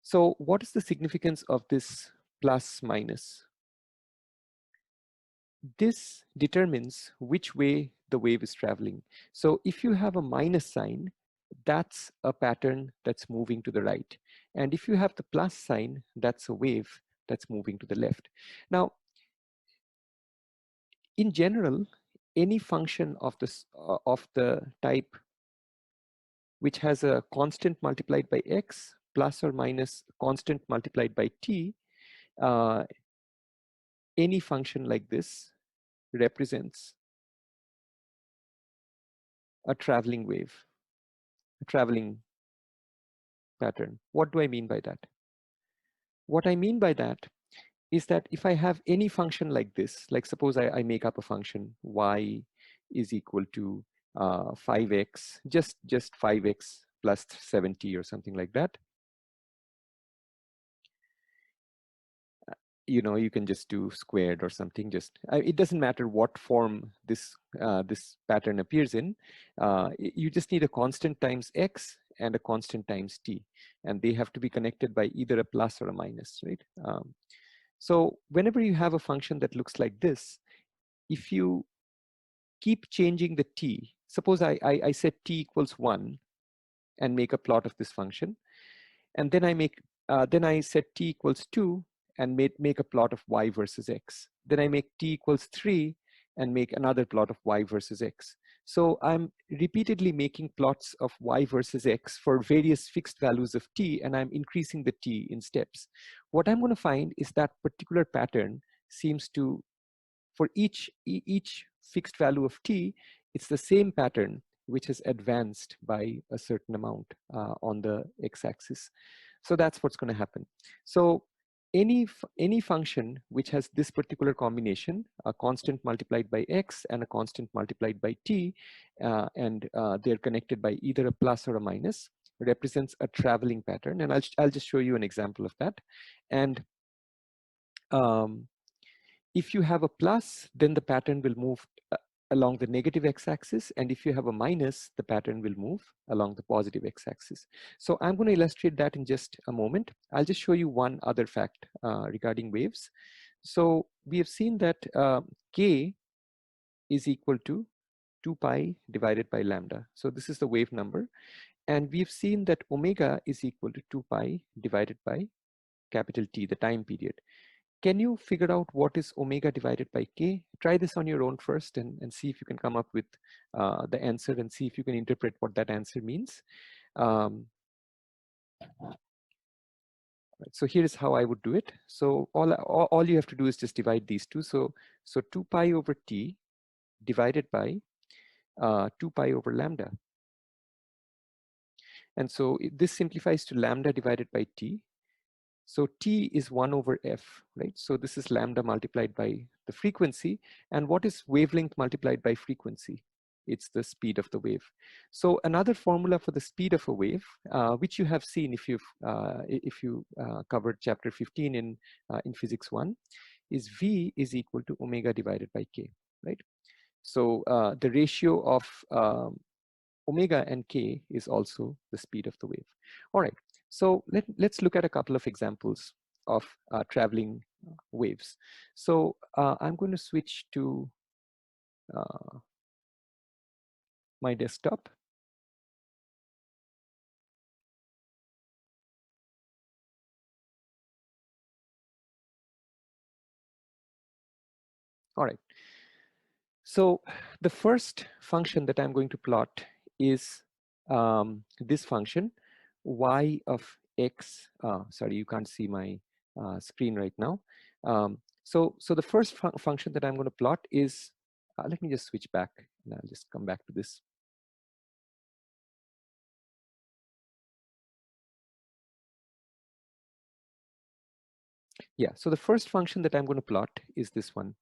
So what is the significance of this plus minus? This determines which way the wave is traveling. So if you have a minus sign, that's a pattern that's moving to the right. And if you have the plus sign, that's a wave that's moving to the left. Now, in general, any function of the type which has a constant multiplied by x plus or minus constant multiplied by t, any function like this represents a traveling wave, a traveling pattern. What do I mean by that? What I mean by that is that if I have any function like this, like suppose I make up a function y is equal to 5x, just 5x plus 70 or something like that. You know, you can just do squared or something. Just it doesn't matter what form this this pattern appears in. You just need a constant times x and a constant times t, and they have to be connected by either a plus or a minus, right? So whenever you have a function that looks like this, if you keep changing the t, suppose I set t equals 1 and make a plot of this function, and then I set t equals 2 and make a plot of y versus x. Then I make t equals 3 and make another plot of y versus x. So I'm repeatedly making plots of y versus x for various fixed values of t, and I'm increasing the t in steps. What I'm going to find is that particular pattern seems to, for each fixed value of t, it's the same pattern which has advanced by a certain amount on the x-axis. So that's what's going to happen. So any function which has this particular combination, a constant multiplied by x and a constant multiplied by t, and they're connected by either a plus or a minus, represents a traveling pattern. And I'll just show you an example of that. And if you have a plus, then the pattern will move along the negative x-axis, and if you have a minus, the pattern will move along the positive x-axis. So I'm going to illustrate that in just a moment. I'll just show you one other fact regarding waves. So we have seen that k is equal to 2 pi divided by lambda. So this is the wave number. And we've seen that omega is equal to 2 pi divided by capital T, the time period. Can you figure out what is omega divided by k? Try this on your own first and see if you can come up with the answer, and see if you can interpret what that answer means. So here is how I would do it. So all you have to do is just divide these two. So 2 pi over t divided by 2 pi over lambda. And so this simplifies to lambda divided by t. So t is 1 over f, right? So this is lambda multiplied by the frequency. And what is wavelength multiplied by frequency? It's the speed of the wave. So another formula for the speed of a wave, which you have seen if you covered chapter 15 in physics 1, is v is equal to omega divided by k, right? So the ratio of omega and k is also the speed of the wave. All right, so let's look at a couple of examples of traveling waves. So I'm going to switch to my desktop. All right, so the first function that I'm going to plot is this function, y of x. Sorry, you can't see my screen right now. So the first function that I'm going to plot is, let me just switch back and I'll just come back to this. Yeah, so the first function that I'm going to plot is this one.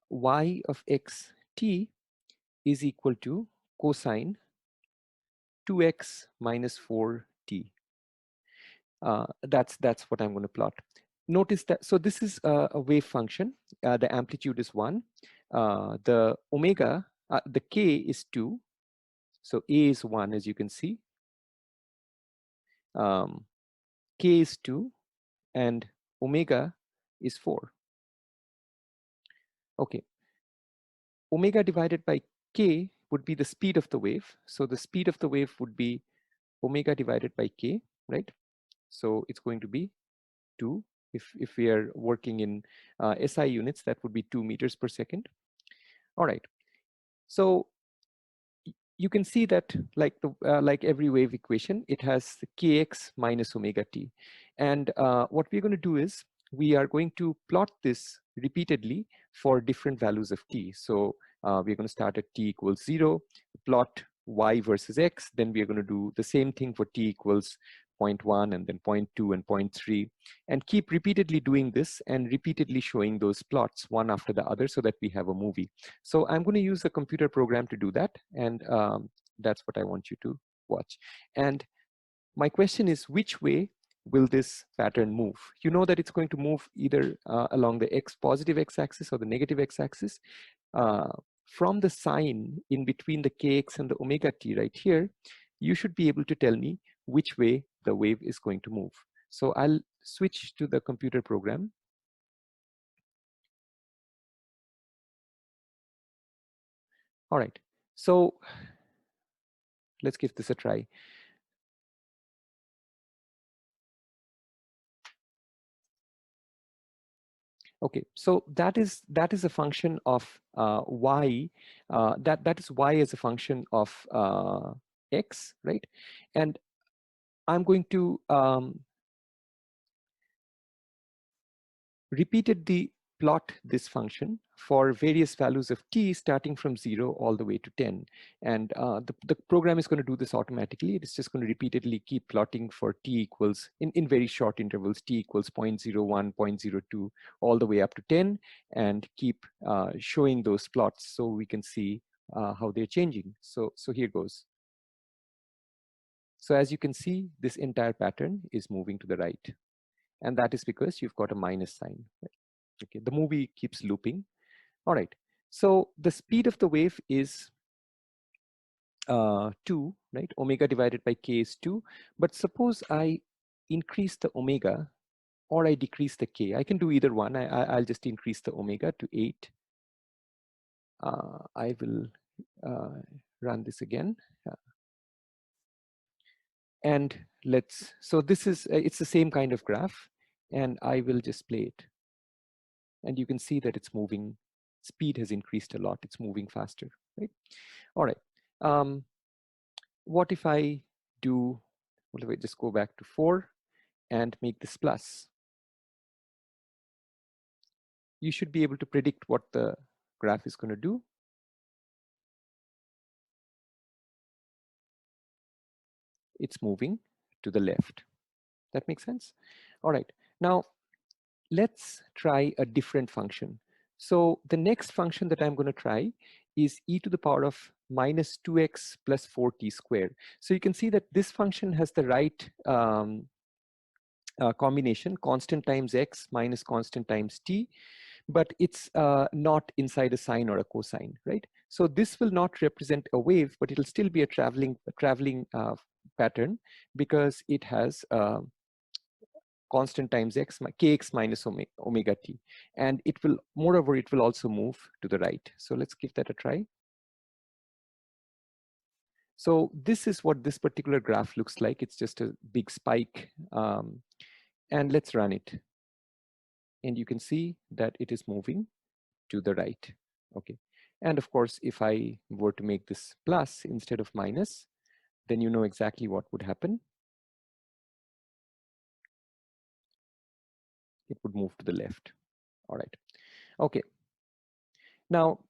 Y of x t is equal to cosine 2x minus 4t. That's what I'm going to plot. Notice that, so this is a wave function. The amplitude is 1. The omega, the k is 2. So a is 1, as you can see. k is 2 and omega is 4. Okay, omega divided by k would be the speed of the wave. So the speed of the wave would be omega divided by k, right? So it's going to be 2. If we are working in SI units, that would be 2 meters per second. All right. So you can see that like every wave equation, it has kx minus omega t. And what we're going to do is we are going to plot this repeatedly for different values of t. So we're going to start at t equals 0, plot y versus x. Then we are going to do the same thing for t equals 0.1 and then 0.2 and 0.3, and keep repeatedly doing this and repeatedly showing those plots one after the other so that we have a movie. So I'm going to use a computer program to do that, and that's what I want you to watch. And my question is, which way will this pattern move? You know that it's going to move either along the positive x-axis or the negative x-axis. From the sign in between the kx and the omega t right here, you should be able to tell me which way the wave is going to move. So I'll switch to the computer program. All right, so let's give this a try. Okay, so that is a function of y. That is y as a function of x, right? And I'm going to repeatedly plot this function for various values of t starting from 0 all the way to 10. And the program is going to do this automatically. It is just going to repeatedly keep plotting for t equals, in very short intervals, t equals 0.01, 0.02, all the way up to 10, and keep showing those plots so we can see how they're changing. So here goes. So as you can see, this entire pattern is moving to the right. And that is because you've got a minus sign. Right? Okay, the movie keeps looping. All right, so the speed of the wave is 2, right? Omega divided by k is 2. But suppose I increase the omega or I decrease the k. I can do either one. I'll just increase the omega to 8. I will run this again. And so this is, it's the same kind of graph. And I will just play it. And you can see that it's moving. Speed has increased a lot. It's moving faster, right? All right. What if I do, what if I just go back to 4 and make this plus? You should be able to predict what the graph is going to do. It's moving to the left. That makes sense? All right. Now, let's try a different function. So the next function that I'm going to try is e to the power of minus 2x plus 4t squared. So you can see that this function has the right combination, constant times x minus constant times t, but it's not inside a sine or a cosine, right? So this will not represent a wave, but it'll still be a traveling pattern because it has constant times x, kx minus omega t. And it will, moreover, it will also move to the right. So let's give that a try. So this is what this particular graph looks like. It's just a big spike. And let's run it. And you can see that it is moving to the right. Okay. And of course, if I were to make this plus instead of minus, then you know exactly what would happen. It would move to the left. All right. Okay. Now,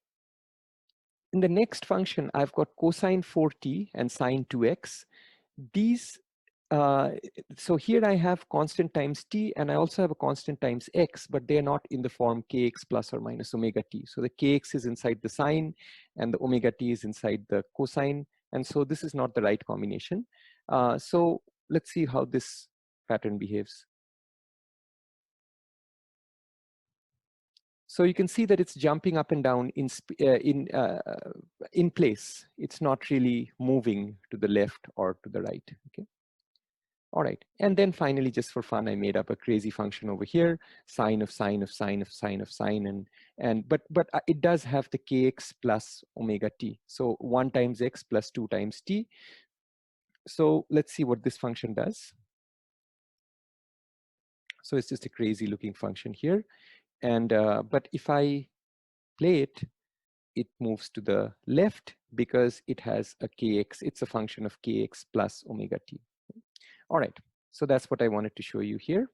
in the next function, I've got cosine 4t and sine 2x. These, so here I have constant times t, and I also have a constant times x, but they're not in the form kx plus or minus omega t. So the kx is inside the sine, and the omega t is inside the cosine. And so this is not the right combination. So let's see how this pattern behaves. So you can see that it's jumping up and down in place. It's not really moving to the left or to the right. Okay. All right, and then finally, just for fun, I made up a crazy function over here, sine of sine of sine of sine of sine, but it does have the kx plus omega t. So 1 times x plus 2 times t. So let's see what this function does. So it's just a crazy looking function here. And but if I play it, it moves to the left because it has a kx. It's a function of kx plus omega t. All right, so that's what I wanted to show you here.